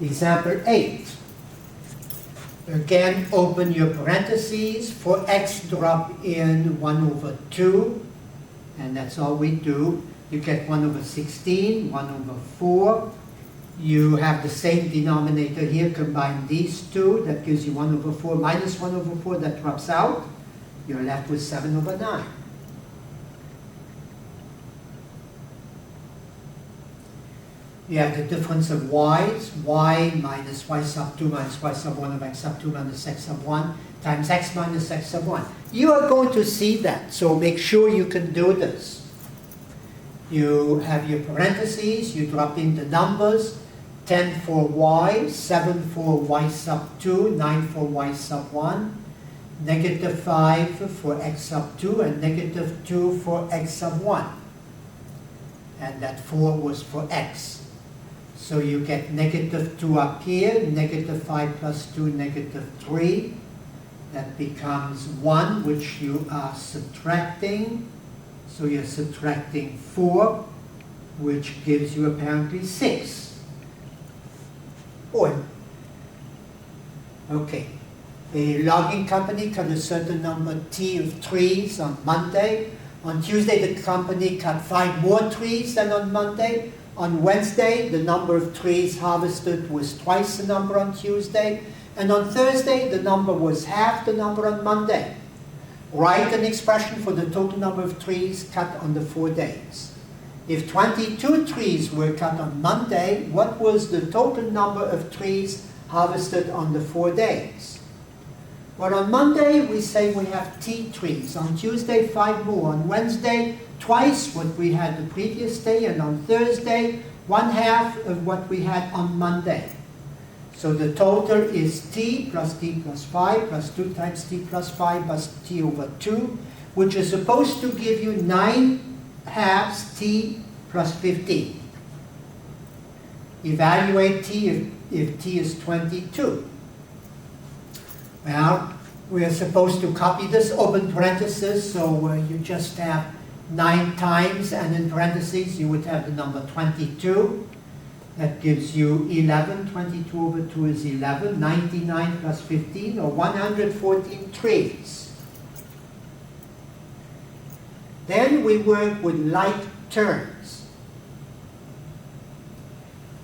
Example 8. Again, open your parentheses. For x, drop in 1 over 2, and that's all we do. You get 1 over 16, 1 over 4. You have the same denominator here, combine these two, that gives you 1 over 4 minus 1 over 4, that drops out. You're left with 7 over 9. You have the difference of y's, y minus y sub 2 minus y sub 1 of x sub 2 minus x sub 1 times x minus x sub 1. You are going to see that, so make sure you can do this. You have your parentheses, you drop in the numbers, 10 for y, 7 for y sub 2, 9 for y sub 1, negative 5 for x sub 2, and negative 2 for x sub 1. And that 4 was for x. So you get negative 2 up here, negative 5 plus 2, negative 3. That becomes 1, which you are subtracting. So you're subtracting 4, which gives you apparently 6. Okay. A logging company cut a certain number T of trees on Monday. On Tuesday, the company cut 5 more trees than on Monday. On Wednesday, the number of trees harvested was twice the number on Tuesday. And on Thursday, the number was half the number on Monday. Write an expression for the total number of trees cut on the 4 days. If 22 trees were cut on Monday, what was the total number of trees harvested on the 4 days? Well, on Monday, we say we have T trees. On Tuesday, 5 more. On Wednesday, twice what we had the previous day. And on Thursday, 1/2 of what we had on Monday. So the total is T plus 5 plus 2 times T plus 5 plus T over 2, which is supposed to give you 9/2 T plus 15. Evaluate T if T is 22. Well, we are supposed to copy this, open parenthesis, so you just have 9 times, and in parentheses you would have the number 22. That gives you 11. 22 over 2 is 11. 99 plus 15, or 114 trees. Then we work with like terms.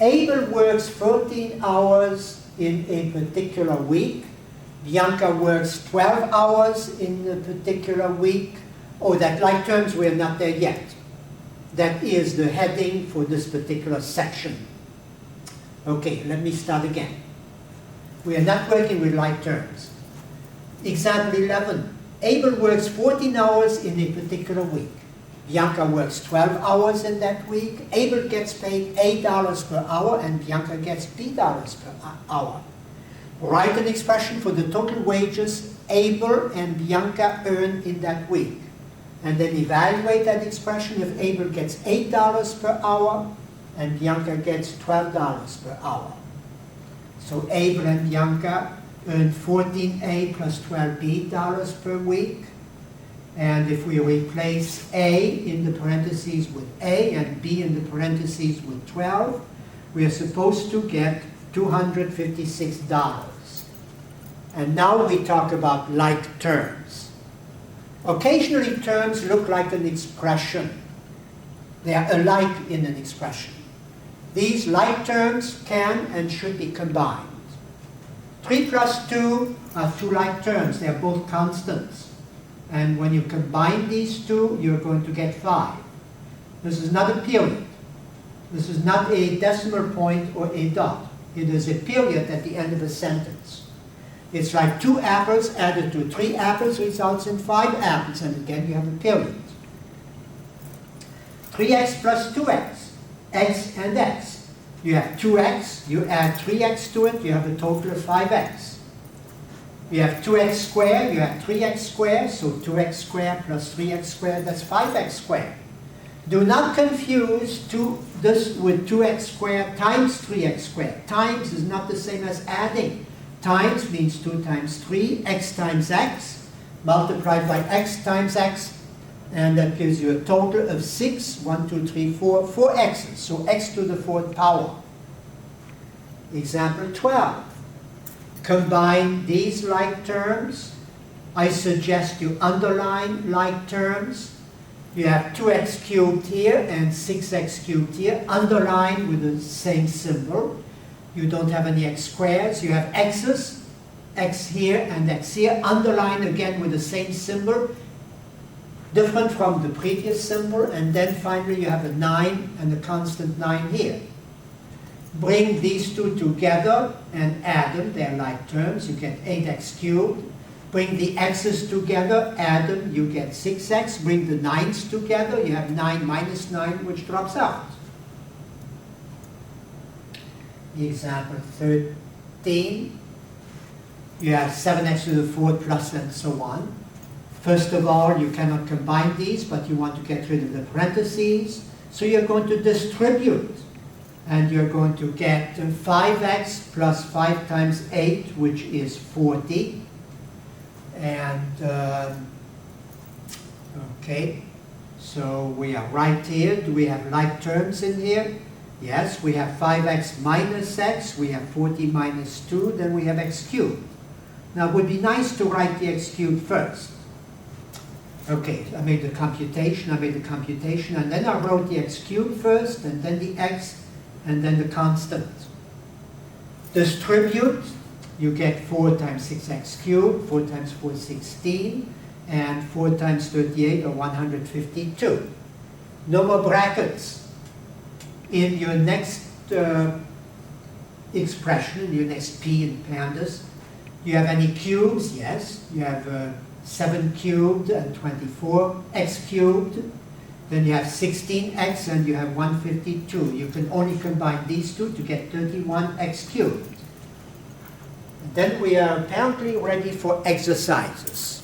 Abel works 14 hours in a particular week. Bianca works 12 hours in a particular week. Oh, that like terms, we're not there yet. That is the heading for this particular section. Okay, let me start again. We are not working with like terms. Example 11. Abel works 14 hours in a particular week. Bianca works 12 hours in that week. Abel gets paid $8 per hour, and Bianca gets $3 per hour. Write an expression for the total wages Abel and Bianca earn in that week. And then evaluate that expression if Abel gets $8 per hour and Bianca gets $12 per hour. So Abel and Bianca earn $14A plus $12B per week. And if we replace A in the parentheses with A and B in the parentheses with 12, we are supposed to get $256. And now we talk about like terms. Occasionally terms look like an expression. They are alike in an expression. These like terms can and should be combined. 3 plus 2 are 2 like terms. They are both constants. And when you combine these two, you're going to get 5. This is not a period. This is not a decimal point or a dot. It is a period at the end of a sentence. It's like 2 apples added to 3 apples results in 5 apples, and again you have a period. 3x plus 2x, x and x. You have 2x, you add 3x to it, you have a total of 5x. You have 2x squared, you have 3x squared, so 2x squared plus 3x squared, that's 5x squared. Do not confuse this with 2x squared times 3x squared. Times is not the same as adding. Times means 2 times 3, x times x, multiplied by x times x, and that gives you a total of 6, 1, 2, 3, 4, 4 x's, so x to the 4th power. Example 12. Combine these like terms. I suggest you underline like terms. You have 2x cubed here and 6x cubed here. Underline with the same symbol. You don't have any x squares. You have x's, x here and x here. Underline again with the same symbol, different from the previous symbol. And then finally you have a 9 and a constant 9 here. Bring these two together and add them. They're like terms. You get 8x cubed. Bring the x's together, add them, you get 6x. Bring the 9's together, you have 9 minus 9, which drops out. Example 13. You have 7x to the 4th plus and so on. First of all, you cannot combine these, but you want to get rid of the parentheses. So you're going to distribute. And you're going to get 5x plus 5 times 8, which is 40. And, okay, so we are right here. Do we have like terms in here? Yes, we have 5x minus x, we have 40 minus 2, then we have x cubed. Now, it would be nice to write the x cubed first. Okay, I made the computation, and then I wrote the x cubed first, and then the x, and then the constant. Distribute, you get 4 times 6x cubed, 4 times 4 is 16, and 4 times 38 or 152. No more brackets. In your next expression, in your next p in pandas, you have any cubes? Yes, you have 7 cubed and 24, x cubed. Then you have 16x and you have 152. You can only combine these two to get 31x cubed. And then we are apparently ready for exercises.